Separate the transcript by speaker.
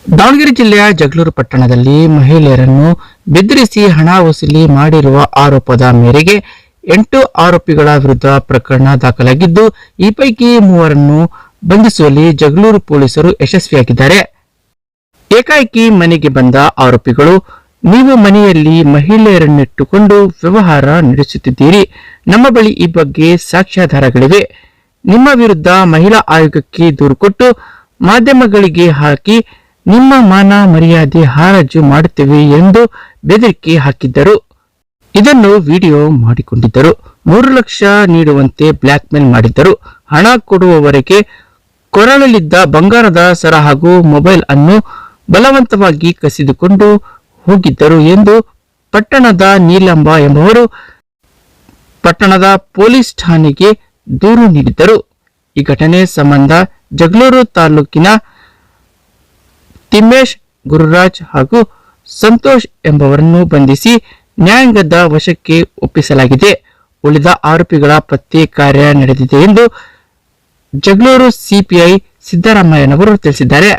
Speaker 1: ದಾವಣಗೆರೆ ಜಿಲ್ಲೆಯ ಜಗಳೂರು ಪಟ್ಟಣದಲ್ಲಿ ಮಹಿಳೆಯರನ್ನು ಬೆದರಿಸಿ ಹಣ ವಸೂಲಿ ಮಾಡಿರುವ ಆರೋಪದ ಮೇರೆಗೆ 8 ಆರೋಪಿಗಳ ವಿರುದ್ಧ ಪ್ರಕರಣ ದಾಖಲಾಗಿದ್ದು, ಈ ಪೈಕಿ 3ರನ್ನು ಬಂಧಿಸುವಲ್ಲಿ ಜಗಳೂರು ಪೊಲೀಸರು ಯಶಸ್ವಿಯಾಗಿದ್ದಾರೆ. ಏಕಾಏಕಿ ಮನೆಗೆ ಬಂದ ಆರೋಪಿಗಳು, ನೀವು ಮನೆಯಲ್ಲಿ ಮಹಿಳೆಯರನ್ನಿಟ್ಟುಕೊಂಡು ವ್ಯವಹಾರ ನಡೆಸುತ್ತಿದ್ದೀರಿ, ನಮ್ಮ ಬಳಿ ಈ ಬಗ್ಗೆ ಸಾಕ್ಷ್ಯಾಧಾರಗಳಿವೆ, ನಿಮ್ಮ ವಿರುದ್ಧ ಮಹಿಳಾ ಆಯೋಗಕ್ಕೆ ದೂರು ಕೊಟ್ಟು ಮಾಧ್ಯಮಗಳಿಗೆ ಹಾಕಿ ನಿಮ್ಮ ಮಾನ ಮರ್ಯಾದೆ ಹರಾಜು ಮಾಡುತ್ತೇವೆ ಎಂದು ಬೆದರಿಕೆ ಹಾಕಿದ್ದರು. ಇದನ್ನು ವಿಡಿಯೋ ಮಾಡಿಕೊಂಡಿದ್ದರು. 3 ಲಕ್ಷ ನೀಡುವಂತೆ ಬ್ಲಾಕ್ ಮೇಲ್ ಮಾಡಿದ್ದರು. ಹಣ ಕೊಡುವವರೆಗೆ ಕೊರಳಲ್ಲಿದ್ದ ಬಂಗಾರದ ಸರ ಹಾಗೂ ಮೊಬೈಲ್ ಅನ್ನು ಬಲವಂತವಾಗಿ ಕಸಿದುಕೊಂಡು ಹೋಗಿದ್ದರು ಎಂದು ಪಟ್ಟಣದ ನೀಲಂಬ ಎಂಬುವರು ಪಟ್ಟಣದ ಪೊಲೀಸ್ ಠಾಣೆಗೆ ದೂರು ನೀಡಿದ್ದರು. ಈ ಘಟನೆ ಸಂಬಂಧ ಜಗಳೂರು ತಾಲೂಕಿನ ತಿಮ್ಮೇಶ್, ಗುರುರಾಜ್ ಹಾಗೂ ಸಂತೋಷ್ ಎಂಬವರನ್ನು ಬಂಧಿಸಿ ನ್ಯಾಯಾಂಗದ ವಶಕ್ಕೆ ಒಪ್ಪಿಸಲಾಗಿದೆ. ಉಳಿದ ಆರೋಪಿಗಳ ಪತ್ತೆ ಕಾರ್ಯ ನಡೆದಿದೆ ಎಂದು ಜಗಳೂರು ಸಿಪಿಐ ಸಿದ್ದರಾಮಯ್ಯನವರು ತಿಳಿಸಿದ್ದಾರೆ.